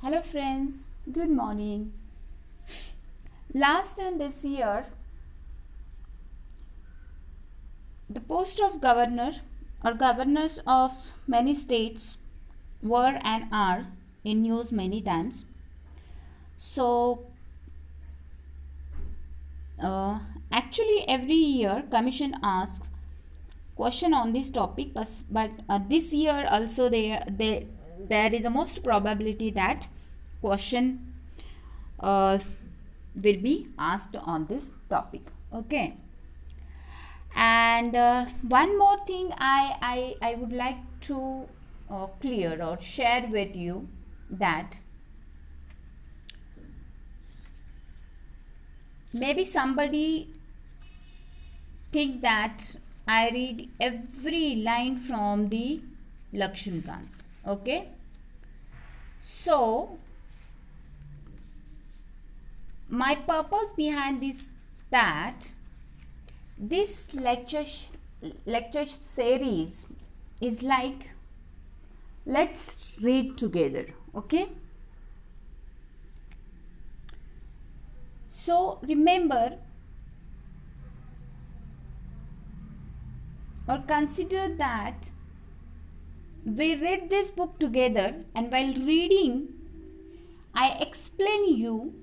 Hello friends, good morning. Last and this year, the post of governor or governors of many states were and are in news many times. So, actually every year commission asks question on this topic, but this year also there is a most probability that question will be asked on this topic. Okay. And one more thing I would like to clear or share with you that maybe somebody think that I read every line from the Lakshmikant. Okay. So my purpose behind this lecture series is like, let's read together. Okay. So remember or consider that we read this book together, and while reading I explain you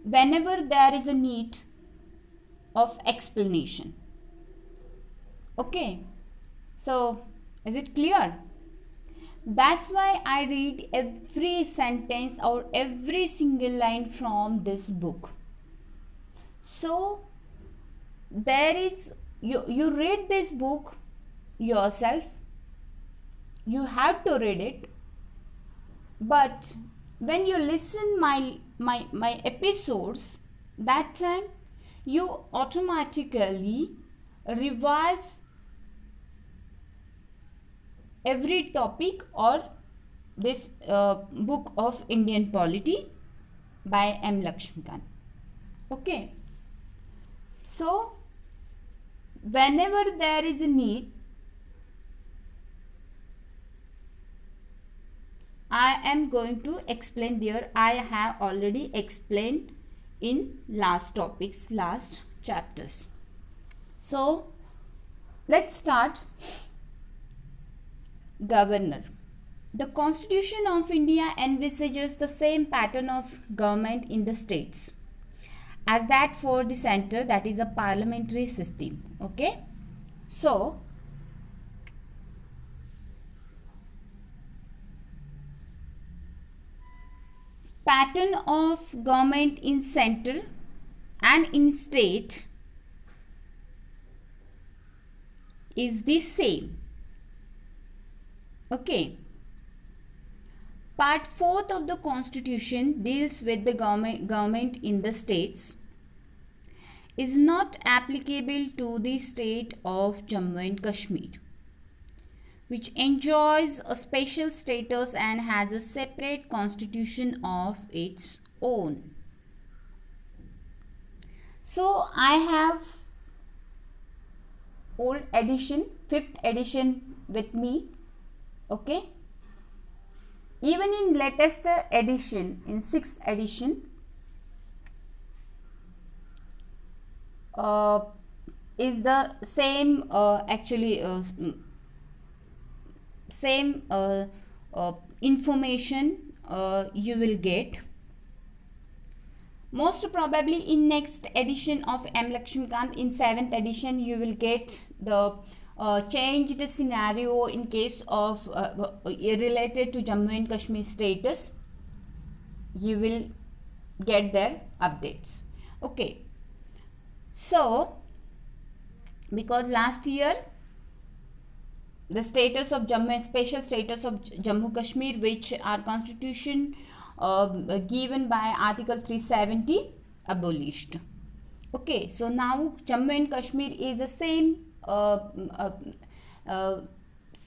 whenever there is a need of explanation. Okay, so is it clear? That's why I read every sentence or every single line from this book. So there is you read this book yourself, you have to read it, but when you listen my episodes, that time you automatically revise every topic or this book of Indian polity by M. Lakshmikant. Okay, so whenever there is a need, I am going to explain there. I have already explained in last topics, last chapters. So let's start. Governor. The Constitution of India envisages the same pattern of government in the states as that for the center, that is a parliamentary system. Okay, so pattern of government in center and in state is the same. Okay, part 4th of the Constitution deals with the government in the states, is not applicable to the state of Jammu and Kashmir, which enjoys a special status and has a separate constitution of its own. So I have old edition, 5th edition with me. Okay, even in latest edition, in 6th edition, is the same same information you will get. Most probably in next edition of M. Lakshmikant, in 7th edition, you will get the changed scenario in case of related to Jammu and Kashmir status. You will get their updates. Okay, so because last year the status of Jammu, special status of Jammu Kashmir, which our constitution given by Article 370, abolished. Okay, so now Jammu and Kashmir is the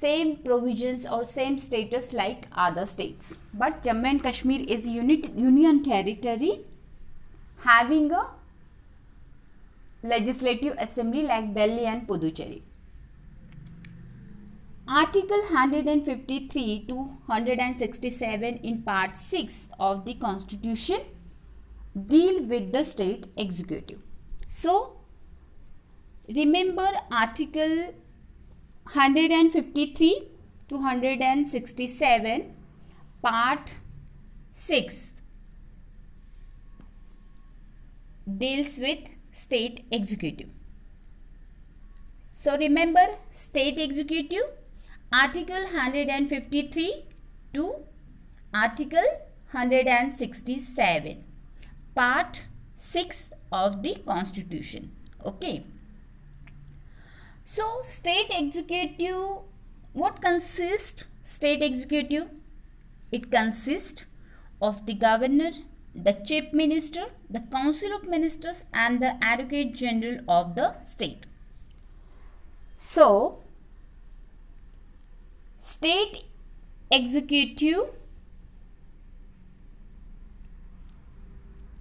same provisions or same status like other states, but Jammu and Kashmir is union territory having a legislative assembly like Delhi and Puducherry. Article 153 to 167 in Part 6 of the Constitution deal with the state executive. So, remember Article 153 to 167 Part 6 deals with state executive. So remember state executive, Article 153 to Article 167, Part 6 of the Constitution. Okay. So state executive, what consists state executive? It consists of the governor, the chief minister, the council of ministers and the advocate general of the state. So, state executive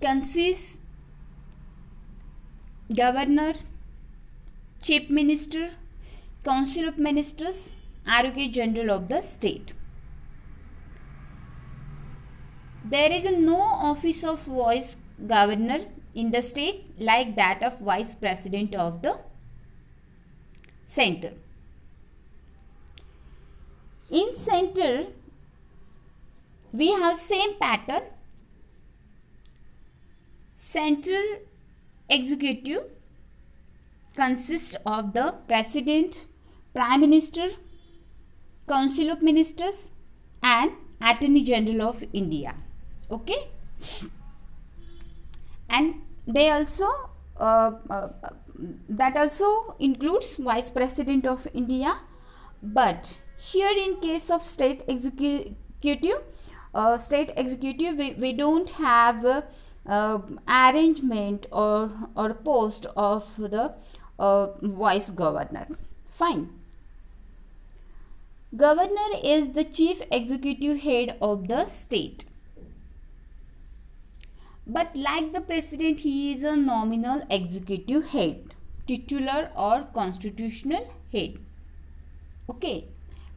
consists governor, chief minister, council of ministers, advocate general of the state. There is no office of vice governor in the state like that of vice president of the center. In center, we have same pattern. Central executive consists of the president, prime minister, council of ministers and attorney general of India. Okay, and they also that also includes vice president of India. But here in case of state executive, we don't have arrangement or post of the vice governor. Fine. Governor is the chief executive head of the state. But like the president, he is a nominal executive head, titular or constitutional head. Okay.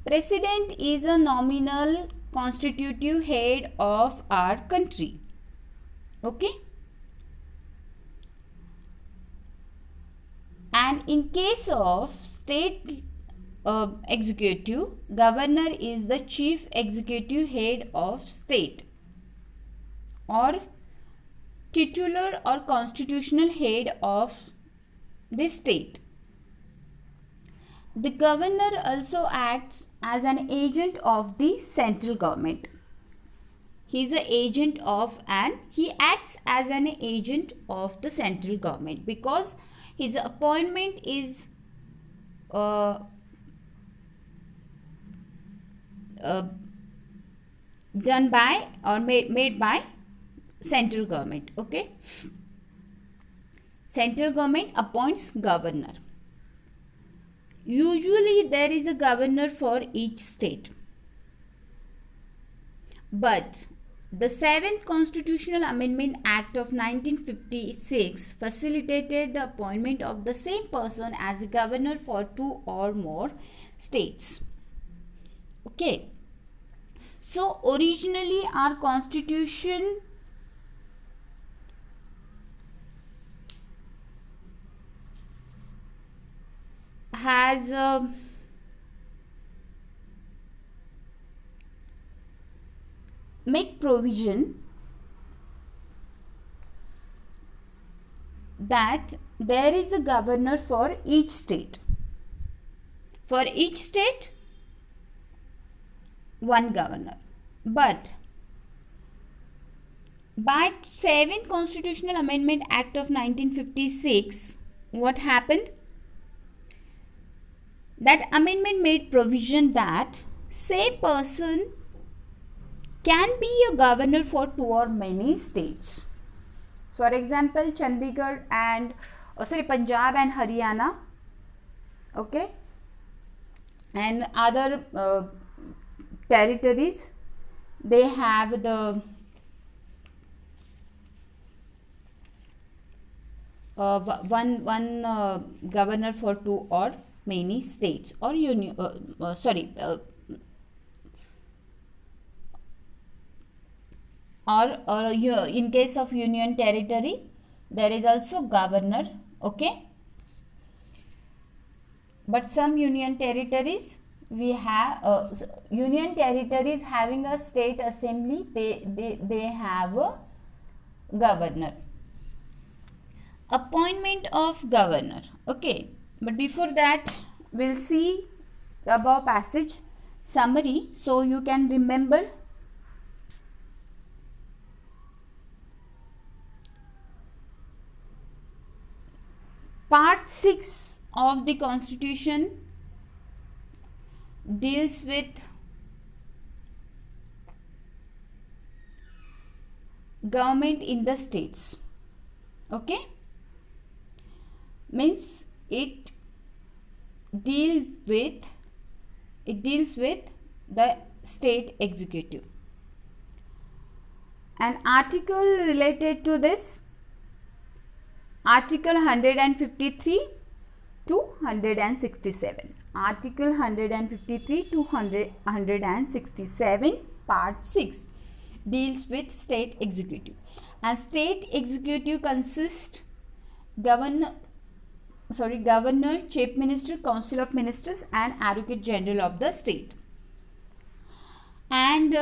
President is a nominal constitutive head of our country. Okay. And in case of state executive, governor is the chief executive head of state or titular or constitutional head of the state. The governor also acts as an agent of the central government. He is an agent of and he acts as an agent of the central government because his appointment is done by or made by central government. Okay, central government appoints governor. Usually there is a governor for each state, but the 7th Constitutional Amendment Act of 1956 facilitated the appointment of the same person as a governor for 2 or more states. Okay, so originally our constitution has make provision that there is a governor for each state. For each state, one governor. But by 7th Constitutional Amendment Act of 1956, what happened? That amendment made provision that same person can be a governor for 2 or many states. For example, Chandigarh and Punjab and Haryana, okay, and other territories, they have the one governor for 2 or many states or union. In case of union territory, there is also governor. Okay, but some union territories we have union territories having a state assembly, they have a governor. Appointment of governor. Okay, but before that we'll see the above passage summary so you can remember. Part 6 of the Constitution deals with government in the states. Okay, means it deals with the state executive. An article related to this, Article 153 to 167. Article 153 to 167, Part 6 deals with state executive. And state executive consists governor, chief minister, council of ministers, and advocate general of the state. And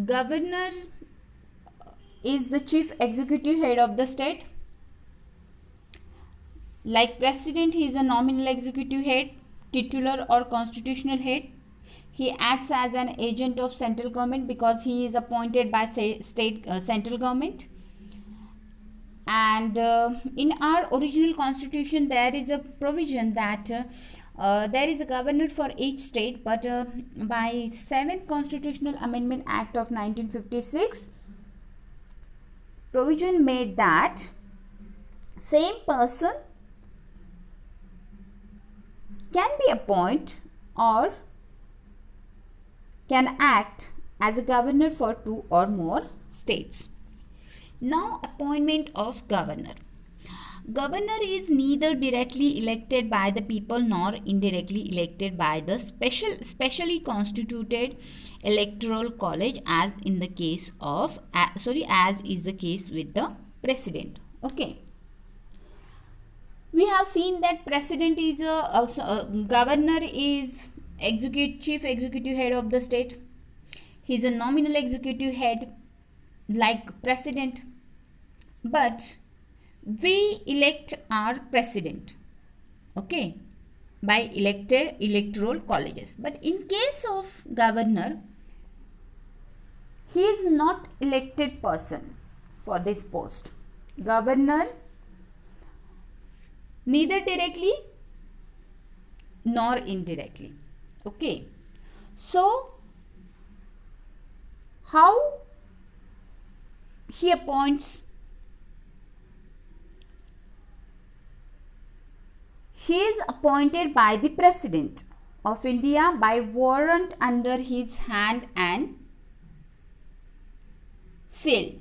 governor is the chief executive head of the state. Like president, he is a nominal executive head, titular or constitutional head. He acts as an agent of central government because he is appointed by central government. And in our original constitution there is a provision that there is a governor for each state, but by 7th Constitutional Amendment Act of 1956, provision made that same person can be appointed or can act as a governor for 2 or more states. Now, appointment of governor. Governor is neither directly elected by the people nor indirectly elected by the specially constituted electoral college, as in the case of as is the case with the president. Okay, we have seen that president is governor is chief executive head of the state. He is a nominal executive head like president, but we elect our president, okay, by electoral colleges. But in case of governor, he is not elected person for this post. Governor neither directly nor indirectly. Okay, so how he appoints? He is appointed by the President of India by warrant under his hand and seal.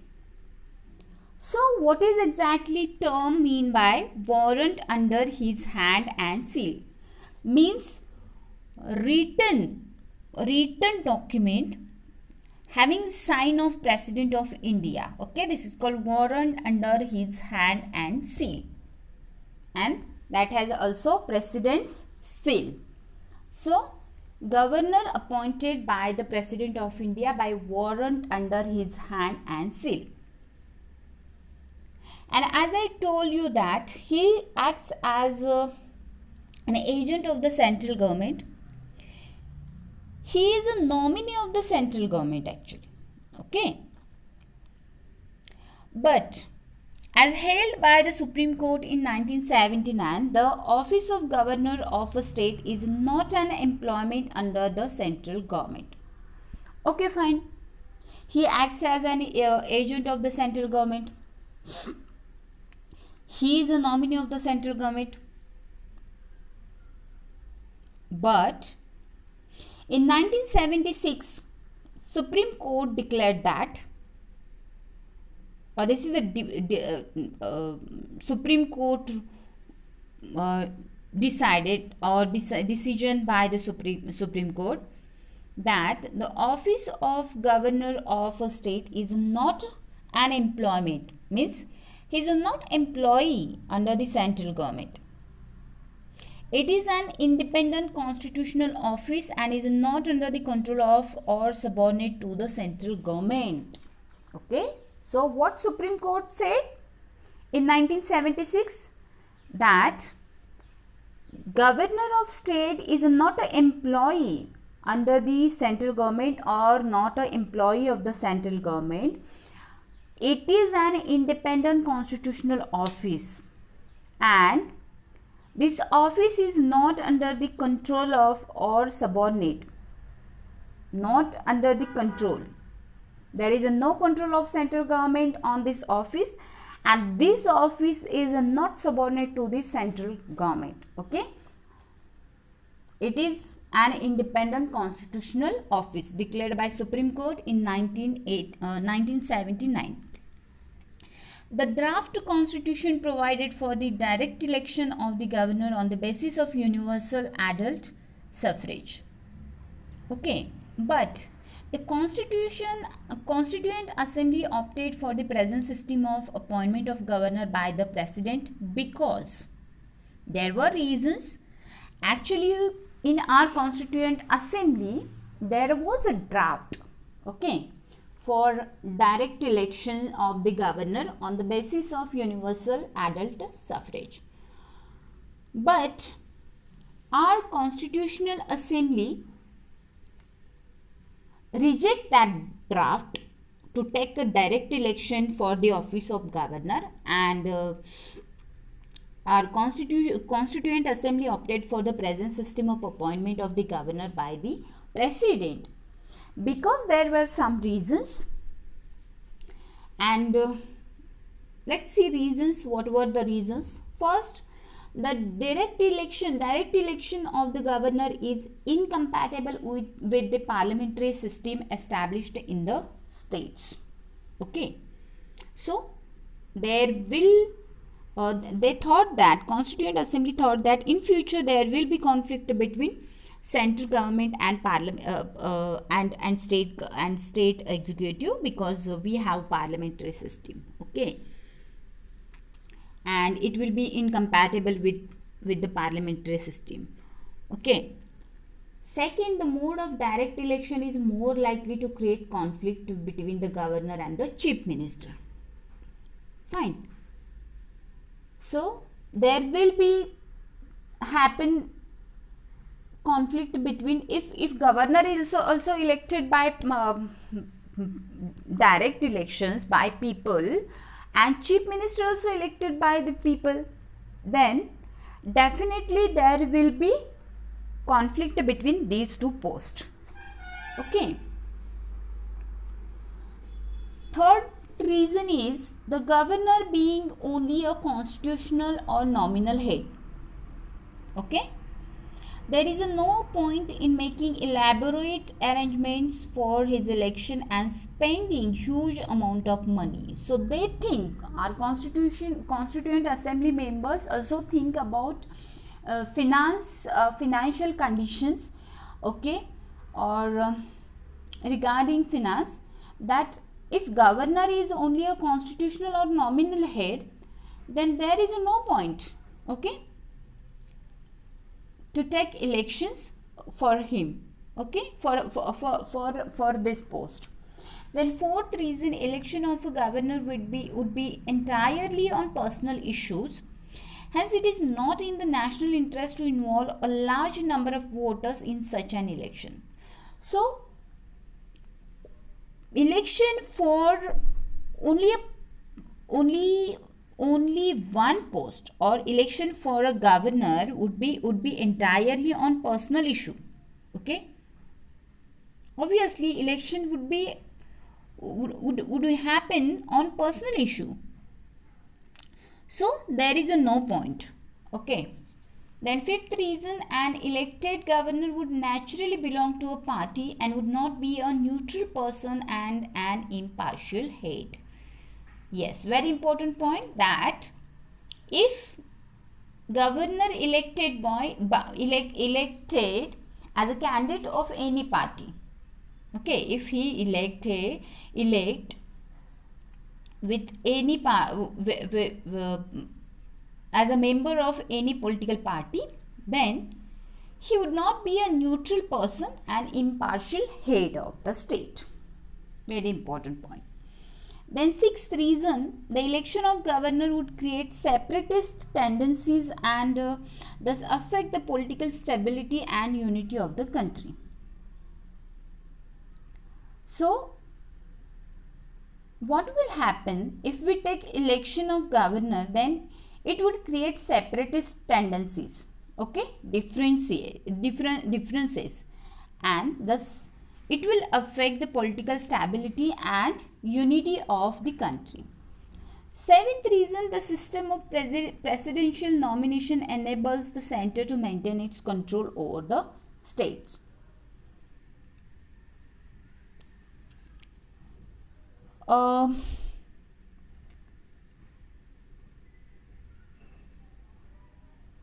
So what is exactly term mean by warrant under his hand and seal? Means written document having sign of President of India. Okay, this is called warrant under his hand and seal, and that has also President's seal. So governor appointed by the President of India by warrant under his hand and seal. And as I told you that he acts as an agent of the central government. He is a nominee of the central government actually. Okay. But as held by the Supreme Court in 1979, the office of governor of a state is not an employment under the central government. Okay, fine. He acts as an agent of the central government. He is a nominee of the central government. But in 1976, Supreme Court declared that this is Supreme Court decided, or decision by the Supreme Court, that the office of governor of a state is not an employment, means he is not employee under the central government. It is an independent constitutional office and is not under the control of or subordinate to the central government. Okay, so what Supreme Court said in 1976, that governor of state is not an employee under the central government or not an employee of the central government. It is an independent constitutional office, and this office is not under the control of or subordinate, not under the control. There is no control of central government on this office, and this office is not subordinate to the central government. Okay, it is an independent constitutional office declared by Supreme Court in 1979. The draft constitution provided for the direct election of the governor on the basis of universal adult suffrage. Okay, but the Constituent Assembly opted for the present system of appointment of governor by the president because there were reasons. Actually, in our Constituent Assembly, there was a draft, okay, for direct election of the governor on the basis of universal adult suffrage. But our Constitutional Assembly reject that draft to take a direct election for the office of governor, and our Constituent Assembly opted for the present system of appointment of the governor by the president, because there were some reasons. And let's see reasons. What were the reasons? First, the direct election of the governor is incompatible with the parliamentary system established in the states. Okay, so there will they thought that Constituent Assembly thought that in future there will be conflict between central government and parliament and state executive, because we have parliamentary system. Okay, and it will be incompatible with the parliamentary system. Okay, second, the mode of direct election is more likely to create conflict between the governor and the chief minister. Fine, so there will be happen conflict between, if governor is also elected by direct elections by people, and chief minister also elected by the people, then definitely there will be conflict between these two posts. Okay, third reason is the governor being only a constitutional or nominal head. Okay, there is no point in making elaborate arrangements for his election and spending huge amount of money. So they think, our Constituent Assembly members also think about financial conditions, okay, or regarding finance, that if governor is only a constitutional or nominal head, then there is no point, okay, to take elections for him, okay, for this post. Then fourth reason, election of a governor would be entirely on personal issues. Hence, it is not in the national interest to involve a large number of voters in such an election. So, election for only one post, or election for a governor would be entirely on personal issue. Okay, obviously election would happen on personal issue, so there is no point. Okay, then fifth reason, an elected governor would naturally belong to a party and would not be a neutral person and an impartial head. Yes, very important point, that if governor elected elected as a candidate of any party, okay, if he elect with any as a member of any political party, then he would not be a neutral person and impartial head of the state. Very important point. Then sixth reason, the election of governor would create separatist tendencies and thus affect the political stability and unity of the country. So, what will happen if we take election of governor? Then it would create separatist tendencies, okay, differences, and thus it will affect the political stability and unity of the country. Seventh reason, the system of presidential nomination enables the center to maintain its control over the states.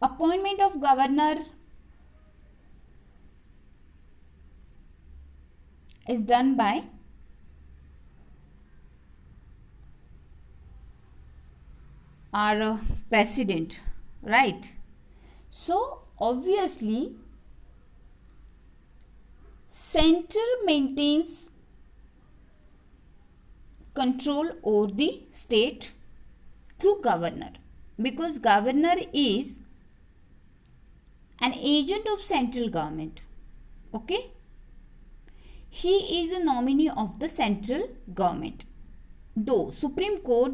Appointment of governor is done by our president, right? So obviously center maintains control over the state through governor, because governor is an agent of central government, okay. He is a nominee of the central government. Though Supreme Court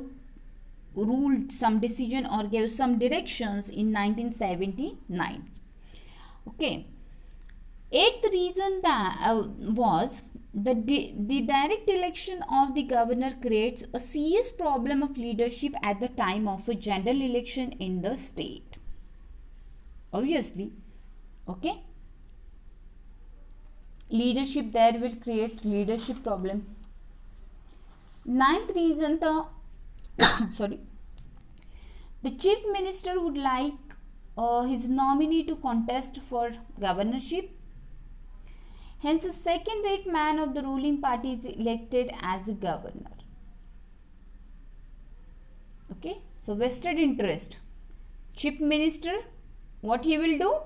ruled some decision or gave some directions in 1979. Okay. Eighth reason that was the direct election of the governor creates a serious problem of leadership at the time of a general election in the state. Obviously, okay. Leadership there will create leadership problem. Ninth reason, the the chief minister would like his nominee to contest for governorship. Hence, a second-rate man of the ruling party is elected as a governor. Okay, so vested interest. Chief minister, what he will do?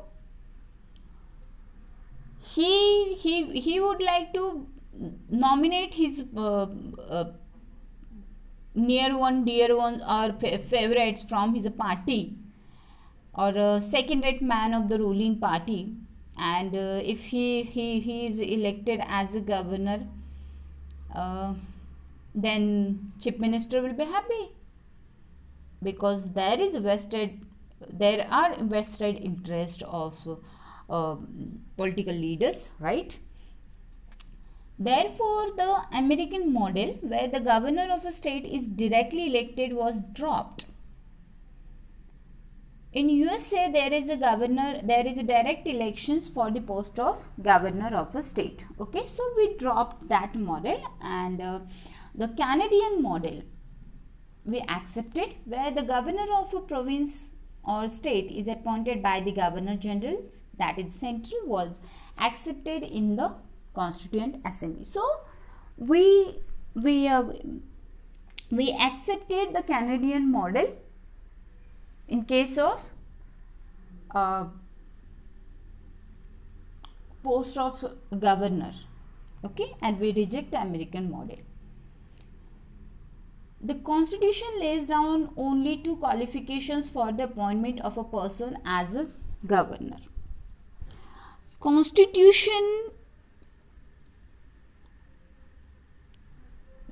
He would like to nominate his near one, dear one, or favorites from his party, or a second-rate man of the ruling party, and if he is elected as a governor, then chief minister will be happy, because there are vested interest of political leaders, right? Therefore, the American model, where the governor of a state is directly elected, was dropped. In USA, there is a direct elections for the post of governor of a state. Okay, so we dropped that model, and the Canadian model we accepted, where the governor of a province or state is appointed by the governor general, that is central, was accepted in the Constituent Assembly. So we accepted the Canadian model in case of post of governor, okay, and we reject the American model. The Constitution lays down only 2 qualifications for the appointment of a person as a governor. Constitution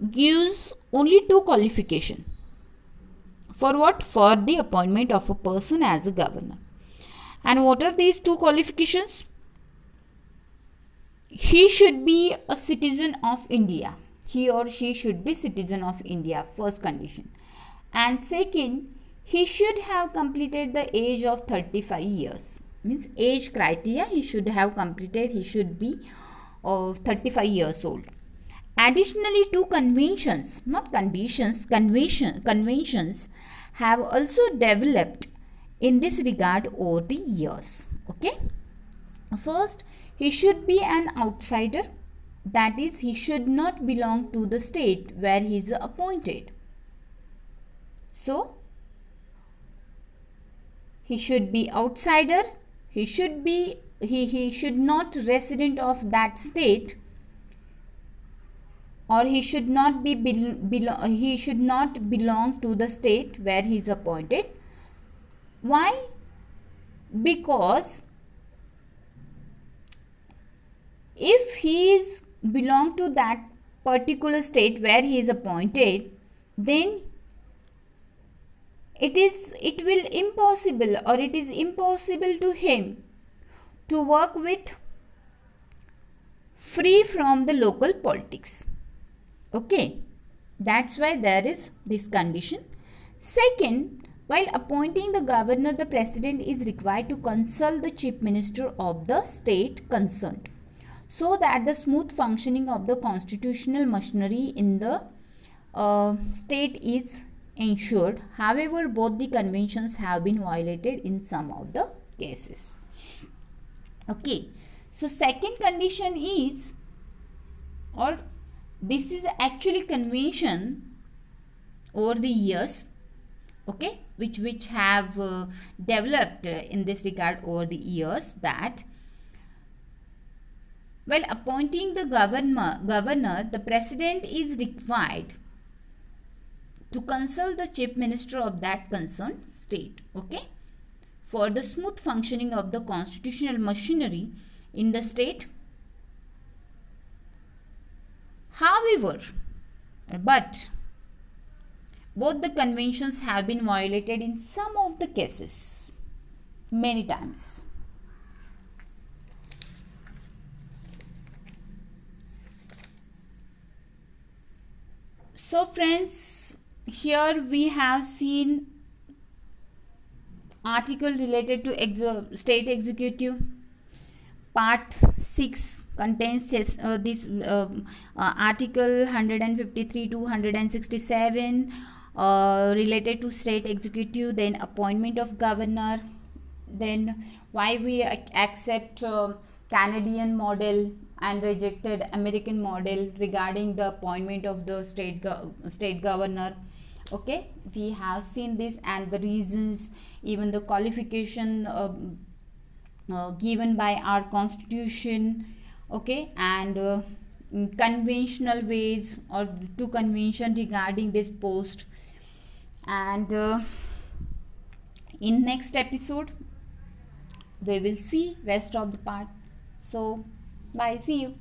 gives only 2 qualifications. For what? For the appointment of a person as a governor. And what are these 2 qualifications? He should be a citizen of India. He or she should be citizen of India, first condition. And second, he should have completed the age of 35 years. Means age criteria, he should have completed, he should be 35 years old. Additionally, two conventions, not conditions, conventions have also developed in this regard over the years. Okay. First, he should be an outsider, that is, he should not belong to the state where he is appointed. So, he should be outsider, he should not resident of that state, or he should not belong to the state where he is appointed. Why? Because if he is belong to that particular state where he is appointed, then it is impossible to him to work with free from the local politics. Okay, that's why there is this condition. Second, while appointing the governor, the president is required to consult the chief minister of the state concerned, so that the smooth functioning of the constitutional machinery in the state is ensured. However, both the conventions have been violated in some of the cases. Okay, so second condition is, or this is actually convention over the years, okay, which have developed in this regard over the years, that while appointing the governor, the president is required to consult the chief minister of that concerned state, okay, for the smooth functioning of the constitutional machinery in the state. However, but both the conventions have been violated in some of the cases, many times. So friends, here we have seen article related to state executive. Part 6 contains this article 153 to 167 related to state executive, then appointment of governor, then why we accept Canadian model and rejected American model regarding the appointment of the state governor. Okay, we have seen this and the reasons, even the qualification given by our constitution, okay, and conventional ways or two convention regarding this post. And in next episode we will see rest of the part. So bye, see you.